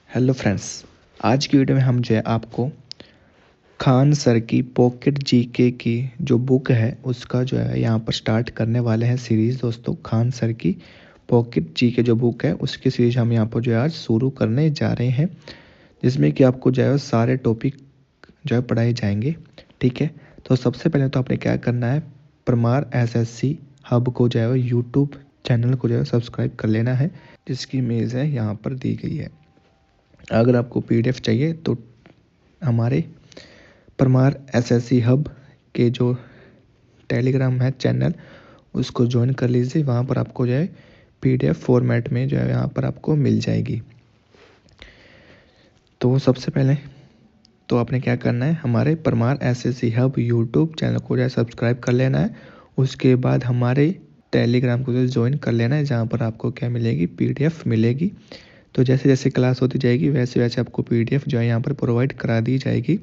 Hello friends, आज की video में हम जो है आपको खान सर की पॉकेट जीके की जो बुक है उसका जो है यहाँ पर स्टार्ट करने वाले हैं सीरीज़। दोस्तों, खान सर की पॉकेट जीके जो बुक है उसकी सीरीज हम यहाँ पर जो है आज शुरू करने जा रहे हैं, जिसमें कि आपको जो है सारे टॉपिक जो है पढ़ाए जाएंगे। ठीक है, तो सबसे पहले तो आपने क्या करना है, परमार एसएससी हब को जो है यूट्यूब चैनल को जो है सब्सक्राइब कर लेना है, जिसकी इमेज है यहाँ पर दी गई है। अगर आपको पीडीएफ चाहिए तो हमारे परमार एसएससी हब के जो टेलीग्राम है चैनल उसको ज्वाइन कर लीजिए। वहाँ पर आपको जो है पीडीएफ फॉर्मेट में जो है यहाँ पर आपको मिल जाएगी। तो सबसे पहले तो आपने क्या करना है, हमारे Parmar SSC hub YouTube channel को जो है सब्सक्राइब कर लेना है। उसके बाद हमारे टेलीग्राम को जो ज्वाइन कर लेना है, जहाँ पर आपको क्या मिलेगी, पीडीएफ मिलेगी। तो जैसे जैसे क्लास होती जाएगी वैसे वैसे आपको पीडीएफ जो है यहाँ पर प्रोवाइड करा दी जाएगी।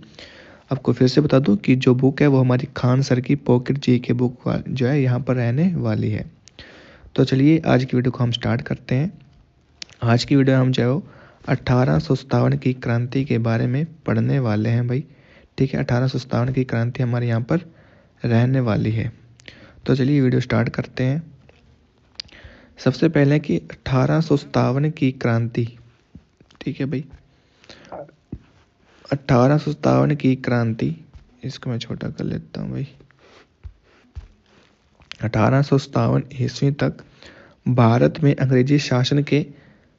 आपको फिर से बता दूं कि जो बुक है वो हमारी खान सर की पॉकेट जीके बुक जो है यहाँ पर रहने वाली है। तो चलिए आज की वीडियो को हम स्टार्ट करते हैं। आज की वीडियो हम जो है 1857 की क्रांति के बारे में पढ़ने वाले हैं भाई। ठीक है, 1857 की क्रांति हमारे यहाँ पर रहने वाली है। तो चलिए वीडियो स्टार्ट करते हैं। सबसे पहले कि 1857 की क्रांति, ठीक है भाई, 1857 की क्रांति, इसको मैं छोटा कर लेता हूँ भाई। 1857 ईस्वी तक भारत में अंग्रेजी शासन के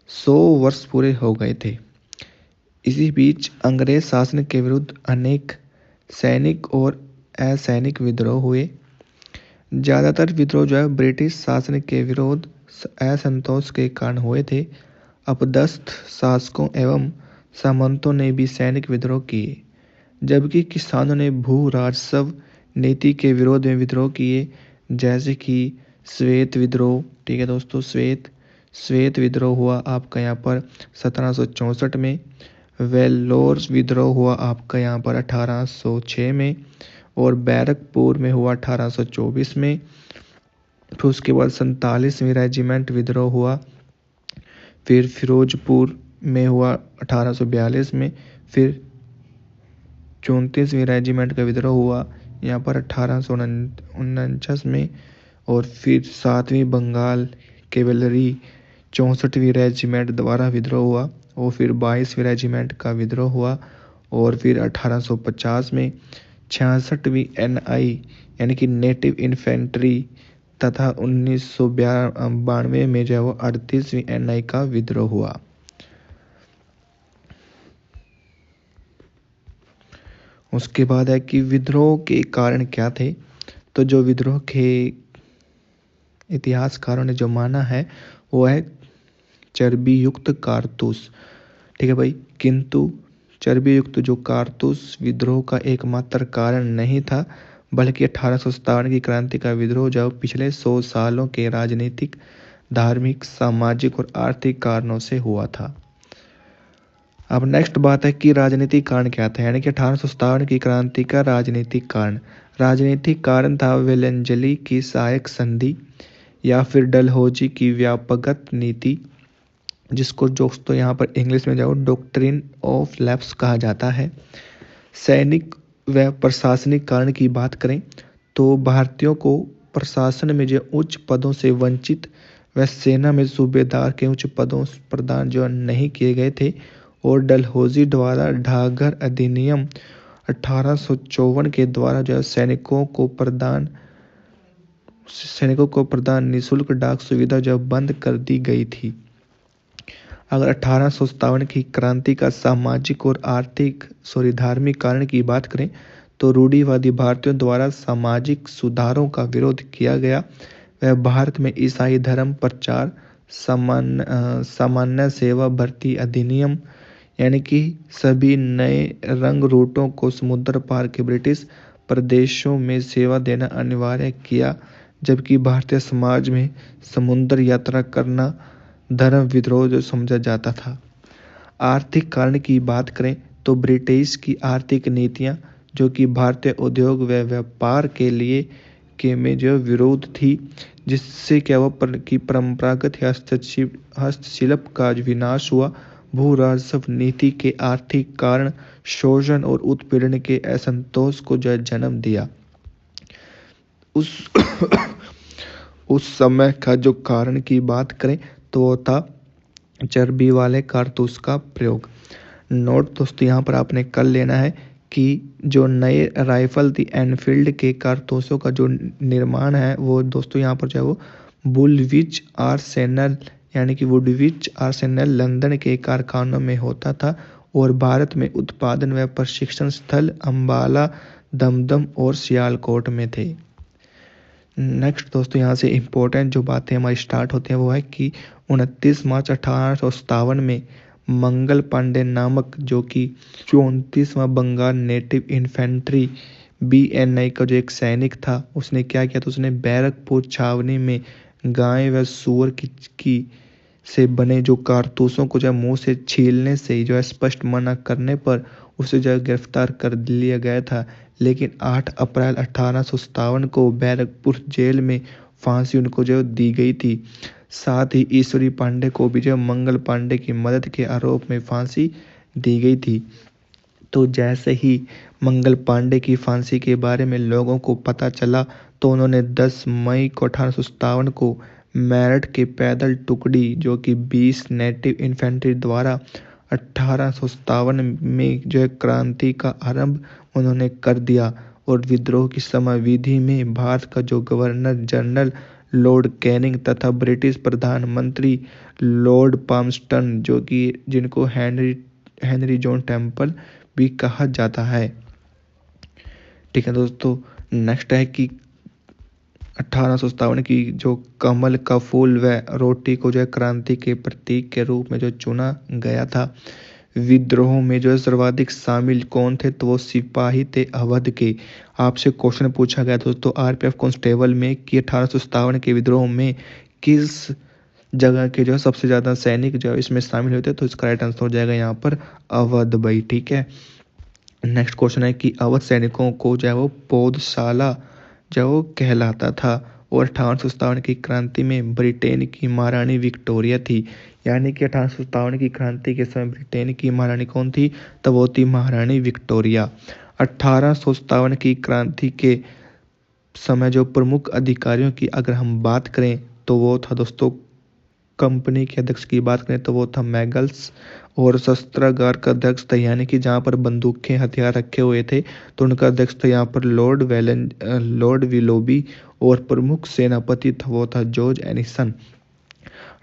100 वर्ष पूरे हो गए थे। इसी बीच अंग्रेज शासन के विरुद्ध अनेक सैनिक और असैनिक विद्रोह हुए। ज़्यादातर विद्रोह जो है ब्रिटिश शासन के विरोध असंतोष के कारण हुए थे। अपदस्थ शासकों एवं सामंतों ने भी सैनिक विद्रोह किए, जबकि किसानों ने भू राजस्व नीति के विरोध में विद्रोह किए, जैसे कि श्वेत विद्रोह। ठीक है दोस्तों, श्वेत विद्रोह हुआ आपका यहाँ पर 1764 में। वेल्लोर विद्रोह हुआ आपका यहाँ पर 1806 में, और बैरकपुर में हुआ 1824 में। फिर उसके बाद 47वीं रेजिमेंट विद्रोह हुआ। फिर फिरोजपुर में हुआ 1842 में। फिर 34वीं रेजिमेंट का विद्रोह हुआ यहाँ पर 1849 में। और फिर 7वीं बंगाल कैवेलरी 64वीं रेजिमेंट द्वारा विद्रोह हुआ। और फिर 22वीं रेजिमेंट का विद्रोह हुआ। और फिर 1850 में 66वीं एनआई यानी कि नेटिव इन्फेंट्री तथा 1992 में जो है वो 38वीं एनआई का विद्रोह हुआ। उसके बाद है कि विद्रोह के कारण क्या थे। तो जो विद्रोह के इतिहासकारों ने जो माना है वो है चर्बी युक्त कारतूस। ठीक है भाई, किंतु चर्बी युक्त जो कारतूस विद्रोह का एकमात्र कारण नहीं था, बल्कि 1857 की क्रांति का विद्रोह जो पिछले 100 सालों के राजनीतिक, धार्मिक, सामाजिक और आर्थिक कारणों से हुआ था। अब नेक्स्ट बात है कि राजनीतिक कारण क्या था, यानी कि 1857 की क्रांति का राजनीतिक कारण। राजनीतिक कारण था वेलेंजली की सहायक संधि या फिर डलहौजी की व्यापकगत नीति, जिसको दोस्तों यहाँ पर इंग्लिश में जो डॉक्ट्रिन ऑफ लैप्स कहा जाता है। सैनिक व प्रशासनिक कारण की बात करें तो भारतीयों को प्रशासन में जो उच्च पदों से वंचित व सेना में सूबेदार के उच्च पदों प्रदान जो नहीं किए गए थे। और डलहौजी द्वारा ढागर अधिनियम 1854 के द्वारा जो सैनिकों को प्रदान निःशुल्क डाक सुविधा जो बंद कर दी गई थी। अगर 1857 की क्रांति का सामाजिक और धार्मिक कारण की बात करें तो रूढ़िवादी भारतीयों द्वारा सामाजिक सुधारों का विरोध किया गया। वह भारत में ईसाई धर्म प्रचार, सामान्य सेवा भर्ती अधिनियम यानी कि सभी नए रंग रूटों को समुद्र पार के ब्रिटिश प्रदेशों में सेवा देना अनिवार्य किया, जबकि भारतीय समाज में समुद्र यात्रा करना धर्म विद्रोह जो समझा जाता था। आर्थिक कारण की बात करें तो ब्रिटिश की आर्थिक नीतियां जो कि भारतीय उद्योग व व्यापार के लिए के में जो विरोध थी, जिससे क्या हुआ कि परंपरागत हस्तशिल्प का विनाश हुआ। भू राजस्व नीति के आर्थिक कारण, शोषण और उत्पीड़न के असंतोष को जो है जन्म दिया। उस उस समय का जो कारण की बात करें तो वो था चर्बी वाले कारतूस का प्रयोग। नोट दोस्तों यहाँ पर आपने कर लेना है कि जो नए राइफल थी एनफील्ड के कारतूसों का जो निर्माण है वो दोस्तों यहाँ पर जो है वो वुल्विच आर्सेनल यानी कि वुडविच आर्सेनल लंदन के कारखानों में होता था और भारत में उत्पादन व प्रशिक्षण स्थल अंबाला, दमदम और सियालकोट में थे। नेक्स्ट दोस्तों यहाँ से इम्पोर्टेंट जो बातें हमारी स्टार्ट होती हैं वो है कि 29 मार्च 1857 में मंगल पांडे नामक जो कि 34वां बंगाल नेटिव इन्फेंट्री BNI का जो एक सैनिक था, उसने क्या किया था, उसने बैरकपुर छावनी में गाय व सूअर की से बने जो कारतूसों को जो मुंह से छीलने से जो है स्पष्ट मना करने पर उसे जो गिरफ्तार कर लिया गया था। लेकिन 8 अप्रैल 1857 को बैरकपुर जेल में फांसी उनको जो दी गई थी। साथ ही ईश्वरी पांडे को भी जो मंगल पांडे की मदद के आरोप में फांसी दी गई थी। तो जैसे ही मंगल पांडे की फांसी के बारे में लोगों को पता चला तो उन्होंने 10 मई को 1857 को मेरठ के पैदल टुकड़ी जो कि 20 नेटिव इन्फेंट्री द्वारा 1857 में जो है क्रांति का आरंभ उन्होंने कर दिया और विद्रोह की समयावधि में भारत का जो गवर्नर जनरल लॉर्ड कैनिंग तथा ब्रिटिश प्रधानमंत्री लॉर्ड पाल्मस्टन जो कि जिनको हेनरी जॉन टेम्पल भी कहा जाता है। ठीक है दोस्तों, नेक्स्ट है कि 1857 की जो कमल का फूल व रोटी को जो है क्रांति के प्रतीक के रूप में जो चुना गया था। विद्रोह में जो है सर्वाधिक शामिल कौन थे, तो वो सिपाही थे अवध के। आपसे क्वेश्चन पूछा गया दोस्तों RPF कांस्टेबल में कि 1857 के विद्रोह में किस जगह के जो है सबसे ज्यादा सैनिक जो है इसमें शामिल हुए थे, तो इसका राइट आंसर हो जाएगा यहाँ पर अवध भाई। ठीक है, नेक्स्ट क्वेश्चन है कि अवध सैनिकों को जो है वो पौधशाला जो वो कहलाता था और 1857 की क्रांति में ब्रिटेन की महारानी विक्टोरिया थी। यानी कि 1857 की क्रांति के समय ब्रिटेन की महारानी कौन थी, तो वो थी महारानी विक्टोरिया। 1857 की क्रांति के समय जो प्रमुख अधिकारियों की अगर हम बात करें तो वो था दोस्तों, कंपनी के अध्यक्ष की बात करें तो वो था मैगल्स और शस्त्रागार का अध्यक्ष था यानी कि जहाँ पर बंदूकें हथियार रखे हुए थे तो उनका अध्यक्ष था यहाँ पर लॉर्ड विलोबी और प्रमुख सेनापति था वो था जॉर्ज एनिसन।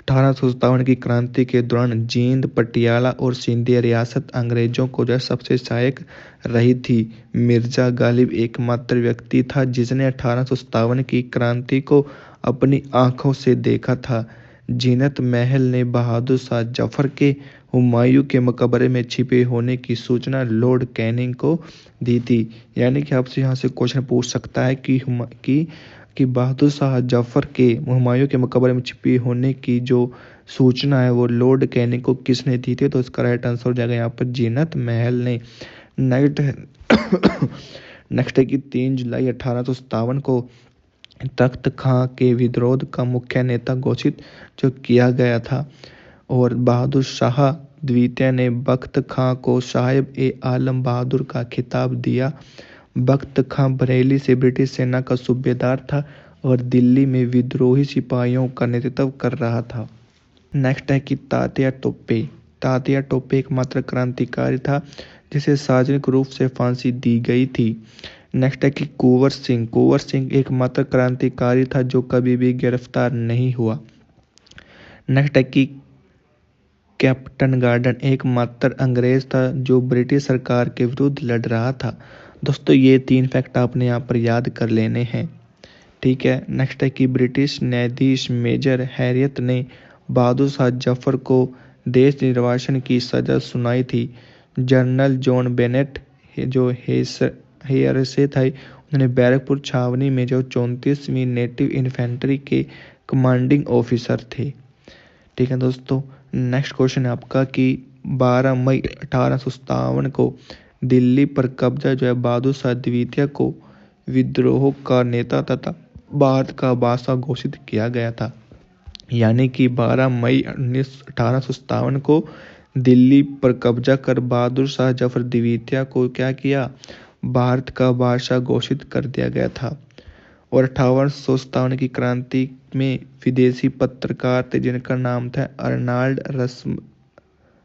1857 की क्रांति के दौरान जींद, पटियाला और सिंधिया रियासत अंग्रेजों को जो सबसे सहायक रही थी। मिर्जा गालिब एकमात्र व्यक्ति था जिसने 1857 की क्रांति को अपनी आंखों से देखा था। जीनत महल ने बहादुर शाह जफर के हुमायूं के मकबरे में छिपे होने की सूचना लॉर्ड कैनिंग को दी थी। यानी कि आपसे यहाँ से क्वेश्चन पूछ सकता है कि बहादुर शाह जफर के हुमायूं के मकबरे में छिपे होने की जो सूचना है वो लॉर्ड कैनिंग को किसने दी थी, तो इसका राइट आंसर हो जाएगा यहाँ पर जीनत महल ने। नेक्स्ट है कि 3 जुलाई 1857 को तख्त खां के विद्रोह का मुख्य नेता घोषित जो किया गया था और बहादुर शाह द्वितीय ने बख्त खां को साहिब ए आलम बहादुर का खिताब दिया। बख्त खां बरेली से ब्रिटिश सेना का सूबेदार था और दिल्ली में विद्रोही सिपाहियों का नेतृत्व कर रहा था। नेक्स्ट है कि तात्या टोपे एकमात्र क्रांतिकारी था जिसे सार्वजनिक रूप से फांसी दी गई थी। नेक्स्ट है कि कुंवर सिंह एकमात्र क्रांतिकारी था जो कभी भी गिरफ्तार नहीं हुआ। नेक्स्ट है कि कैप्टन गार्डन एकमात्र अंग्रेज था जो ब्रिटिश सरकार के विरुद्ध लड़ रहा था। दोस्तों ये 3 फैक्ट आपने यहाँ पर याद कर लेने हैं। ठीक है, नेक्स्ट है कि ब्रिटिश न्यायाधीश मेजर हैरियत ने बहादुर शाह जफर को देश निर्वासन की सजा सुनाई थी। जनरल जॉन बेनेट जो हेयर से थे उन्होंने बैरकपुर छावनी में जो 34वीं नेटिव इन्फेंट्री के कमांडिंग ऑफिसर थे। ठीक है दोस्तों, नेक्स्ट क्वेश्चन है आपका कि 12 मई 1857 को दिल्ली पर कब्जा जो है बहादुर शाह द्वितीय को विद्रोह का नेता तथा भारत का बादशाह घोषित किया गया था। यानी कि 12 मई 1857 को दिल्ली पर कब्जा कर बहादुर शाह जफर द्वितीय को क्या किया, भारत का बादशाह घोषित कर दिया गया था। और 1857 की क्रांति में विदेशी पत्रकार थे जिनका नाम था अर्नाल्ड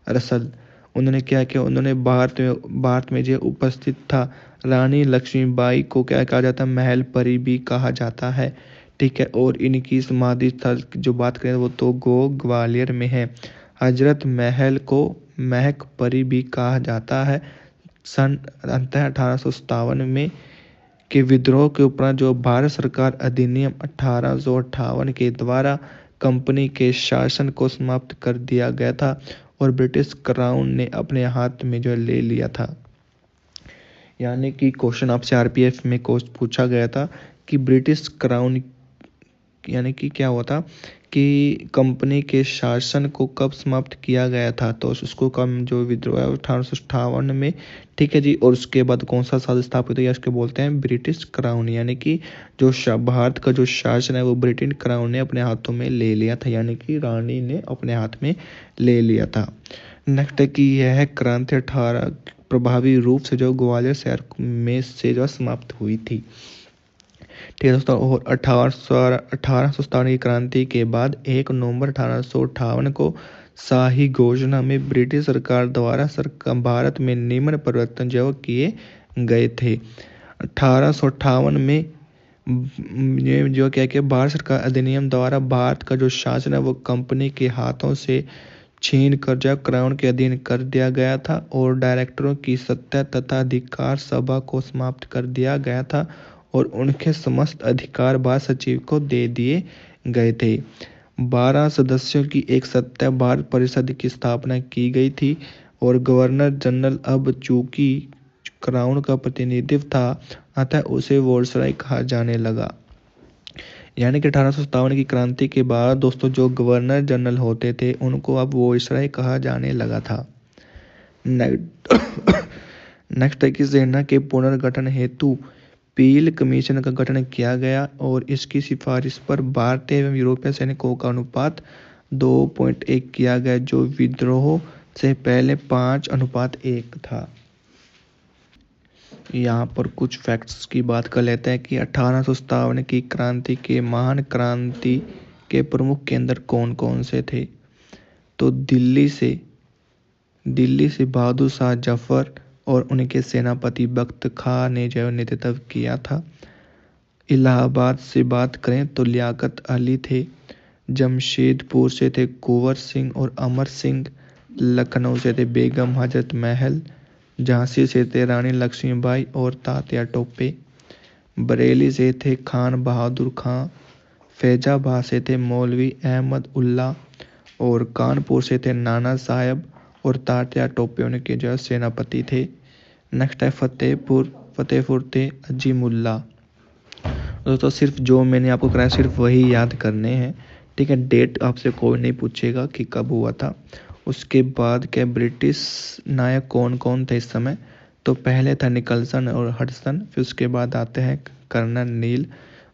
रसल। उन्होंने क्या किया, उन्होंने भारत में जो उपस्थित था रानी लक्ष्मीबाई को क्या कहा जाता है, महल परी भी कहा जाता है। ठीक है, और इनकी समाधि स्थल की जो बात करें वो तो ग्वालियर में है। हजरत महल को महक परी भी कहा जाता है। सन 1857 में के विद्रोह के उपरांत जो भारत सरकार अधिनियम 1858 के द्वारा कंपनी के शासन को समाप्त कर दिया गया था और ब्रिटिश क्राउन ने अपने हाथ में जो ले लिया था। यानी कि क्वेश्चन आपसे आरपीएफ में पूछा गया था कि ब्रिटिश क्राउन यानी कि क्या हुआ था कि कंपनी के शासन को कब समाप्त किया गया था, तो उसको कम जो विद्रोह है 1858 में। ठीक है जी, और उसके बाद कौन सा साल स्थापित हुआ, इसके बोलते हैं ब्रिटिश क्राउन। यानी कि जो भारत का जो शासन है वो ब्रिटिश क्राउन ने अपने हाथों में ले लिया था, यानी कि रानी ने अपने हाथ में ले लिया था। नेक्स्ट है कि यह क्रांति 18 प्रभावी रूप से जो ग्वालियर शहर में से जो समाप्त हुई थी। ठीक है दोस्तों, और 1857 की क्रांति के बाद 1 नवंबर 1858 को शाही घोषणा में ब्रिटिश सरकार द्वारा भारत में निम्न परिवर्तन जो किए गए थे। 1858 में ये जो क्या किया, भारत सरकार अधिनियम द्वारा भारत का जो शासन है वो कंपनी के हाथों से छीन कर जब क्राउन के अधीन कर दिया गया था और डायरेक्टरों की सत्ता तथा अधिकार सभा को समाप्त कर दिया गया था और उनके समस्त अधिकार भारत सचिव को दे दिए गए थे। 12 सदस्यों की एक सत्ता भारत परिषद की स्थापना की गई थी और गवर्नर जनरल अब चूंकि क्राउन का प्रतिनिधित्व था अतः उसे वोल्सराय कहा जाने लगा। यानी कि 1857 की क्रांति के बाद दोस्तों जो गवर्नर जनरल होते थे उनको अब वोइसराय कहा जाने लगा था। नेक्स्ट है कि सेना के पुनर्गठन हेतु पील कमीशन का गठन किया गया और इसकी सिफारिश पर भारतीय एवं यूरोपीय सैनिकों का अनुपात 2.1 किया गया जो विद्रोह से पहले 5:1 था। यहाँ पर कुछ फैक्ट्स की बात कर लेते हैं कि 1857 की क्रांति के महान क्रांति के प्रमुख केंद्र कौन कौन से थे। तो दिल्ली से बहादुर शाह जफर और उनके सेनापति बख्त खां ने जो नेतृत्व किया था। इलाहाबाद से बात करें तो लियाकत अली थे। जमशेदपुर से थे कुंवर सिंह और अमर सिंह। लखनऊ से थे बेगम हजरत महल। झांसी से थे रानी लक्ष्मीबाई और तात्या टोपे। बरेली से थे खान बहादुर खां। फैजाबाद से थे मौलवी अहमद उल्ला और कानपुर से थे नाना साहब और तात्या टोपे उनके जो सेनापति थे। नेक्स्ट है फतेहपुर थे अजीमुल्ला। दोस्तों सिर्फ जो मैंने आपको कराया सिर्फ वही याद करने हैं। ठीक है, डेट आपसे कोई नहीं पूछेगा कि कब हुआ था। उसके बाद क्या ब्रिटिश नायक कौन कौन थे इस समय, तो पहले था निकलसन और हडसन, फिर उसके बाद आते हैं कर्नल नील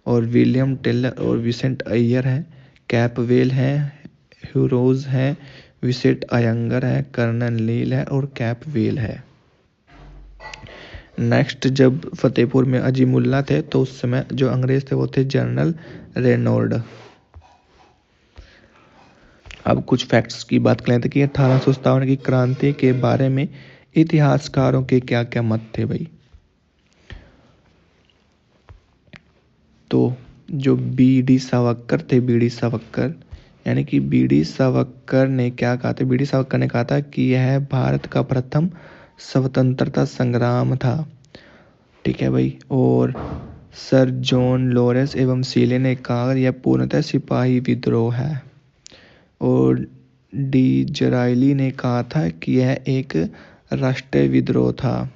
और विलियम टेलर और विसेंट अय्यर हैं। कैपवेल हैं, ह्यूरोज हैं, विसेंट अयंगर है, कर्नल नील है और कैपवेल है। नेक्स्ट जब फतेहपुर में अजीमुल्ला थे तो उस समय जो अंग्रेज थे वो थे जनरल रेनॉल्ड। अब कुछ फैक्ट्स की बात करें तो कि 1857 की क्रांति के बारे में इतिहासकारों के क्या क्या मत थे भाई। तो जो बी.डी. सावरकर थे, बी.डी. सावरकर यानी कि बी.डी. सावरकर ने क्या कहा था, बी.डी. सावरकर ने कहा था कि यह भारत का प्रथम स्वतंत्रता संग्राम था। ठीक है भाई, और सर जॉन लॉरेंस एवं सीले ने कहा यह पूर्णतः सिपाही विद्रोह है। और डिज़रायली ने कहा था कि यह एक राष्ट्रीय विद्रोह था।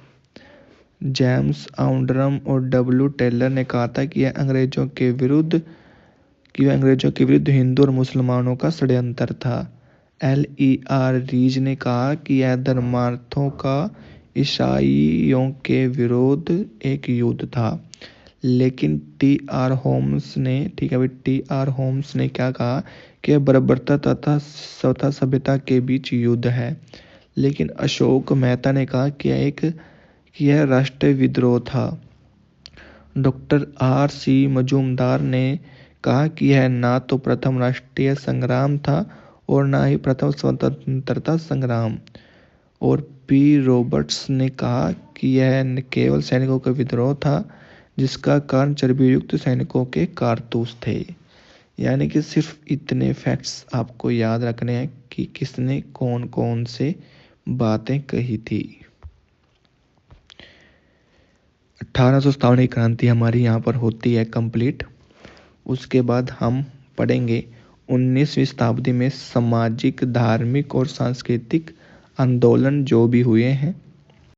जेम्स आउंडरम और डब्ल्यू टेलर ने कहा था कि यह अंग्रेजों के विरुद्ध हिंदू और मुसलमानों का षड्यंत्र था। L.E.R. रीज ने कहा कि यह धर्मार्थों का ईसाइयों के विरुद्ध एक युद्ध था। लेकिन टी.आर. होम्स ने क्या कहा कि बर्बरता तथा सभ्यता के बीच युद्ध है। लेकिन अशोक मेहता ने कहा कि यह राष्ट्रीय विद्रोह था। Doctor R.C. मजूमदार ने कहा कि यह ना तो प्रथम राष्ट्रीय संग्राम था और ना ही प्रथम स्वतंत्रता संग्राम। और P. रॉबर्ट्स ने कहा कि यह केवल सैनिकों का विद्रोह था जिसका कारण चर्बीयुक्त सैनिकों के कारतूस थे। यानी कि सिर्फ इतने फैक्ट्स आपको याद रखने हैं कि किसने कौन कौन से बातें कही थी। 1857 की क्रांति हमारी यहाँ पर होती है कंप्लीट। उसके बाद हम पढ़ेंगे 19वीं शताब्दी में सामाजिक, धार्मिक और सांस्कृतिक आंदोलन जो भी हुए हैं